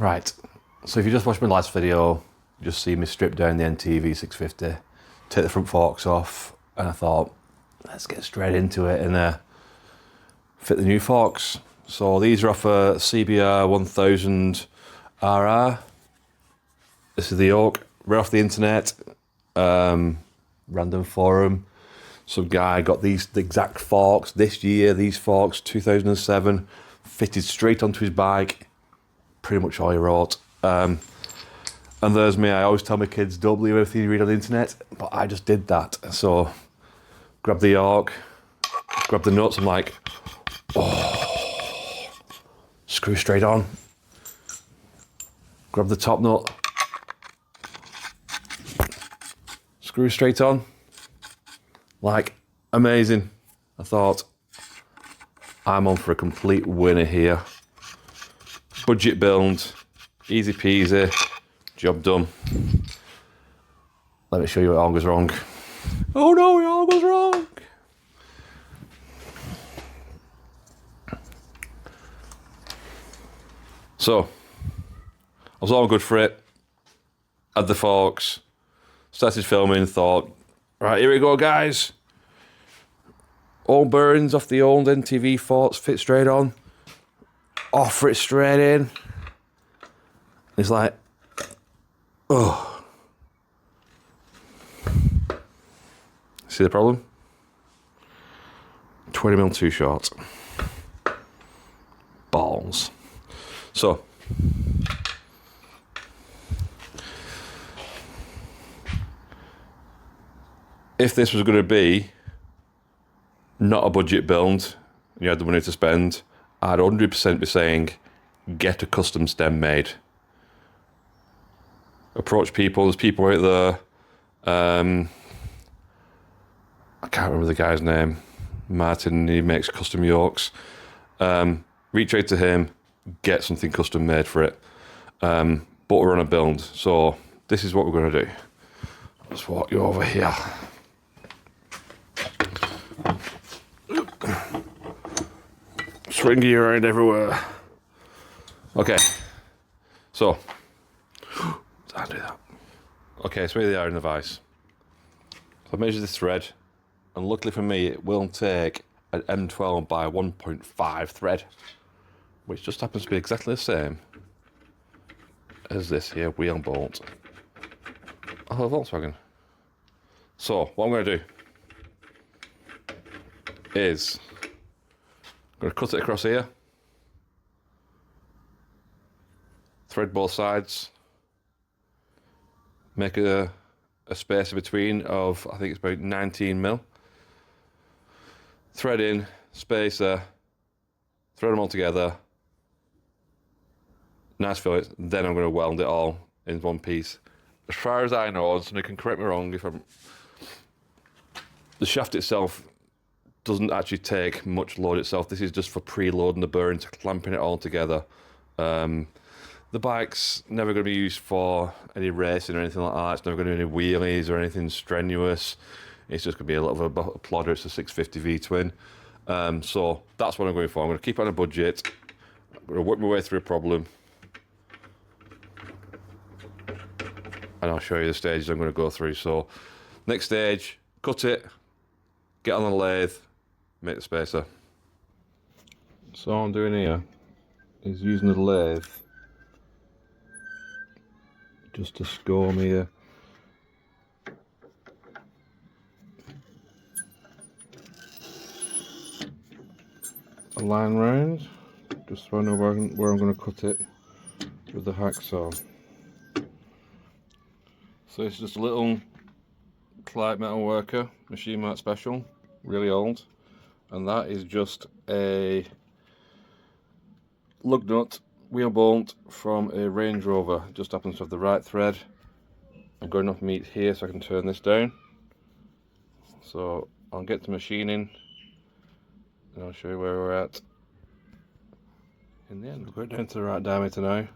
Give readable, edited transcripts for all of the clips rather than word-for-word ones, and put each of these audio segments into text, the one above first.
Right, so if you just watched my last video, you just see me strip down the NTV650, take the front forks off, and I thought, let's get straight into it and fit the new forks. So these are off a CBR 1000 RR. This is the yoke, right off the internet, random forum. Some guy got the exact forks this year, these forks, 2007, fitted straight onto his bike. Pretty much all he wrote. And there's me, I always tell my kids, don't believe everything you read on the internet, but I just did that. So, grab the yoke, grab the nuts, I'm like, oh, screw straight on. Grab the top nut, screw straight on. Like, amazing. I thought, I'm on for a complete winner here. Budget build, easy peasy, job done. Let me show you what all goes wrong. Oh no, it all goes wrong. So, I was all good for it. Had the forks, started filming, thought, right, here we go guys. All bearings off the old NTV forks fit straight on. Offer it straight in. It's like, oh. See the problem? 20mm too short. Balls. So, if this was going to be not a budget build, and you had the money to spend, I'd 100% be saying, get a custom stem made. Approach people, there's people out there, I can't remember the guy's name, Martin, he makes custom yokes. Reach out to him, get something custom made for it. But we're on a build, so this is what we're going to do. Let's walk you over here. Swing you around everywhere. Okay, so I'll do that. Okay, so here they are in the vise. So I measured this thread, and luckily for me, it will take an M12 by 1.5 thread, which just happens to be exactly the same as this here wheel bolt. Oh, Volkswagen. So what I'm going to do is I'm going to cut it across here, thread both sides, make a space in between of, I think it's about 19mm, thread in, spacer, thread them all together, nice fillet, then I'm going to weld it all in one piece. As far as I know, and somebody can correct me wrong if I'm, the shaft itself doesn't actually take much load itself. This is just for preloading the bearings, clamping it all together. The bike's never going to be used for any racing or anything like that. It's never going to do any wheelies or anything strenuous. It's just going to be a little bit of a plodder. It's a 650 V-twin. So that's what I'm going for. I'm going to keep it on a budget. I'm going to work my way through a problem. And I'll show you the stages I'm going to go through. So next stage, cut it, get on the lathe, make the spacer. So all I'm doing here is using the lathe just to score me a line round, just so I know where I'm going to cut it with the hacksaw. So it's just a little Clyde metal worker, Machine Mart Special, really old, and that is just a lug nut wheel bolt from a Range Rover. It just happens to have the right thread. I've got enough meat here so I can turn this down. So I'll get to machining and I'll show you where we're at in the end. We'll go down to the right diameter now.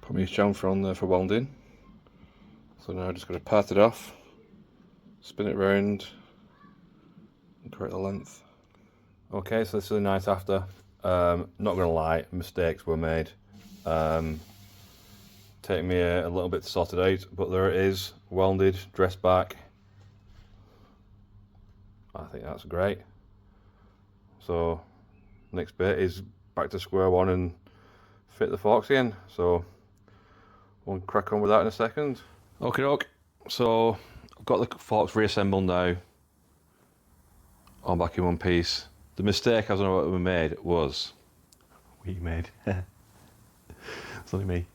Put my chamfer on there for welding. So now I'm just going to part it off, spin it round and correct the length. Okay, so this is the night after. Not going to lie, mistakes were made. taken me a little bit to sort it out, but there it is, welded, dressed back. I think that's great. So next bit is back to square one and fit the forks in. So we'll crack on with that in a second. Okay, doke. So I've got the forks reassembled now, all back in one piece. The mistake I don't know what we made was, it's only me.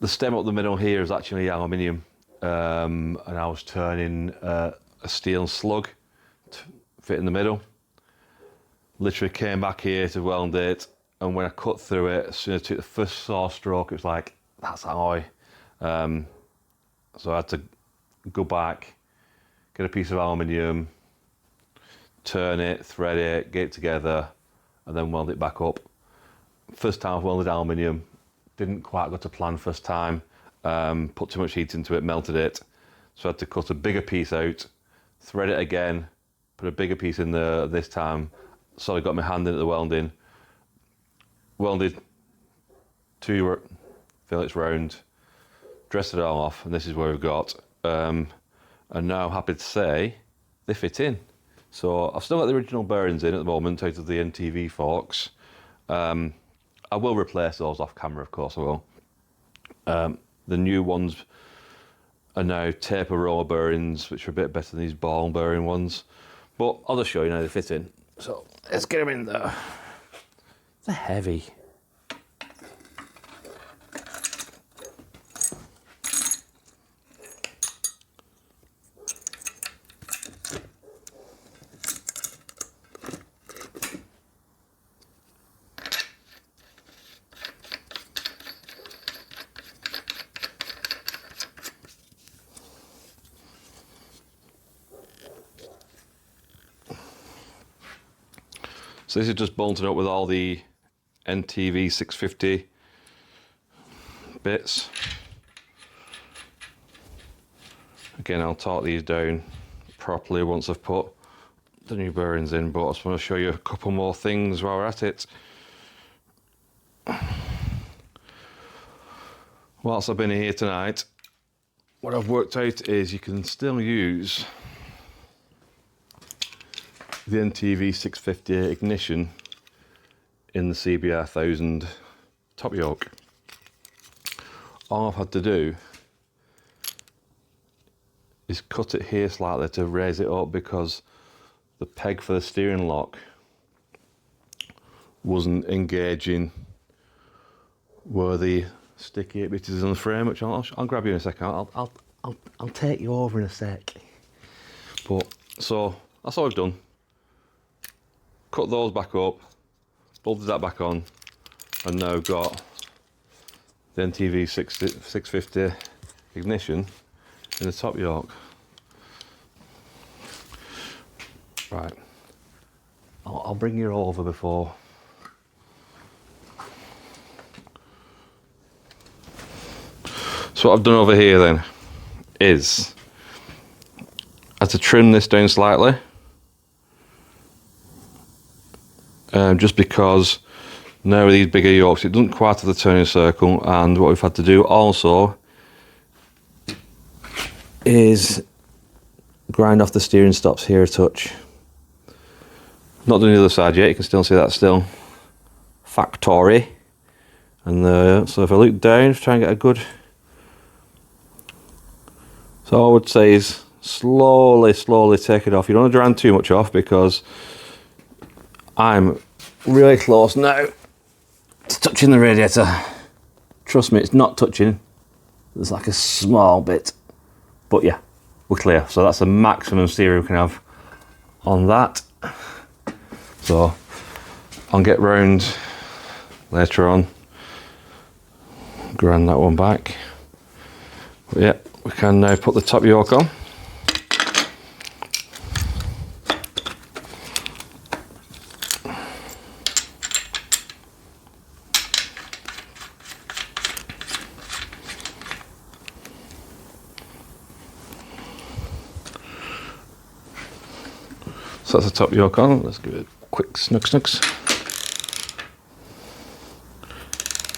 The stem up the middle here is actually aluminium, and I was turning a steel slug to fit in the middle. Literally came back here to weld it, and when I cut through it, as soon as I took the first saw stroke, it was like, that's alloy. So I had to go back, get a piece of aluminium, turn it, thread it, get it together, and then weld it back up. First time I've welded aluminium, didn't quite go to plan first time, put too much heat into it, melted it, so I had to cut a bigger piece out, thread it again, put a bigger piece in there this time, so I got my hand into the welding, welded 2 fillets round, dressed it all off, and this is where we've got. And now I'm happy to say they fit in. So I've still got the original bearings in at the moment out of the NTV forks. I will replace those off camera, of course I will. The new ones are now taper roller bearings, which are a bit better than these ball bearing ones. But I'll just show you now they fit in. So let's get them in there. They're heavy. So this is just bolted up with all the NTV650 bits. Again, I'll torque these down properly once I've put the new bearings in, but I just want to show you a couple more things while we're at it. Whilst I've been here tonight, what I've worked out is you can still use the NTV650 ignition in the CBR 1000 top yoke. All I've had to do is cut it here slightly to raise it up because the peg for the steering lock wasn't engaging where the sticky bit is on the frame, which I'll grab you in a second. I'll take you over in a sec. But so that's all I've done. Cut those back up, bolted that back on, and now got the NTV650 ignition in the top yoke. Right, I'll bring you over before. So what I've done over here then is I had to trim this down slightly. Just because now with these bigger yokes it doesn't quite have the turning circle, and what we've had to do also is grind off the steering stops here a touch. Not done the other side yet, you can still see that still factory. And so if I look down, try and get a good, so all I would say is slowly take it off. You don't want to grind too much off because I'm really close now to touching the radiator. Trust me, it's not touching. There's like a small bit. But yeah, we're clear. So that's the maximum steering we can have on that. So I'll get round later on, grind that one back. But yeah, we can now put the top yoke on. So that's the top yoke on. Let's give it a quick snooks.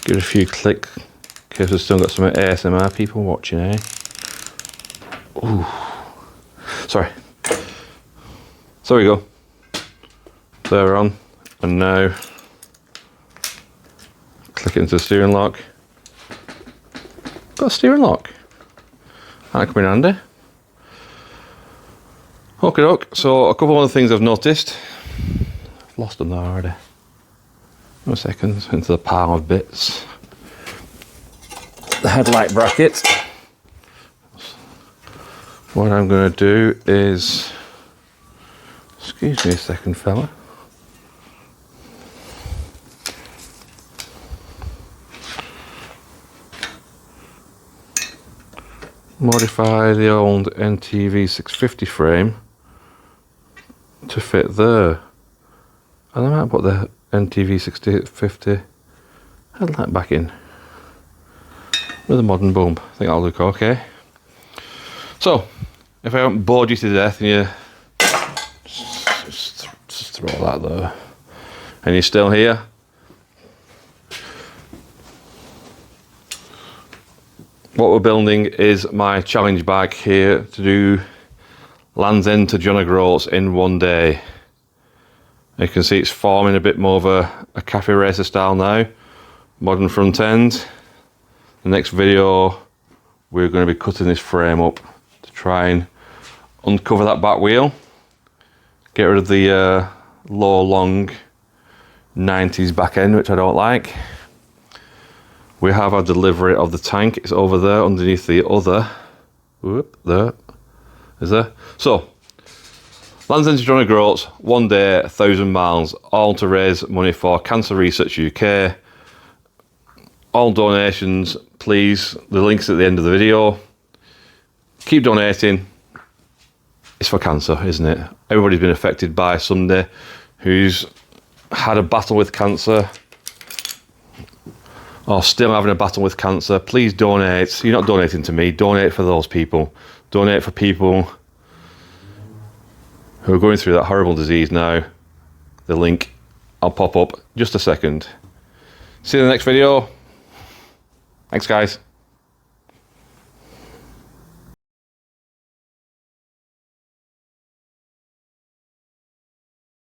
Give it a few clicks in case we've still got some ASMR people watching, eh? Ooh. Sorry. So there we go. There we're on. And now click it into the steering lock. Got a steering lock. That'll come in handy. Okay, doke. So a couple of other things I've noticed. I've lost them there already. No seconds into the pile of bits. The headlight bracket. What I'm going to do is, excuse me a second, fella. Modify the old NTV650 frame to fit there. And I might put the NTV650 headlight back in with a modern bulb. I think that'll look okay. So, if I haven't bored you to death and you just throw that there, and you're still here, what we're building is my challenge bag here to do Land's End to John O'Groats in one day. You can see it's forming a bit more of a cafe racer style now. Modern front end. The next video we're going to be cutting this frame up to try and uncover that back wheel. Get rid of the low long 90s back end, which I don't like. We have our delivery of the tank. It's over there underneath the other. Whoop, there. Is there? So, Land's End to John O'Groats, one day, 1,000 miles, all to raise money for Cancer Research UK. All donations, please. The link's at the end of the video. Keep donating. It's for cancer, isn't it? Everybody's been affected by somebody who's had a battle with cancer or still having a battle with cancer. Please donate. You're not donating to me. Donate for those people. Donate for people who are going through that horrible disease now. The link I'll pop up just a second. See you in the next video. Thanks, guys.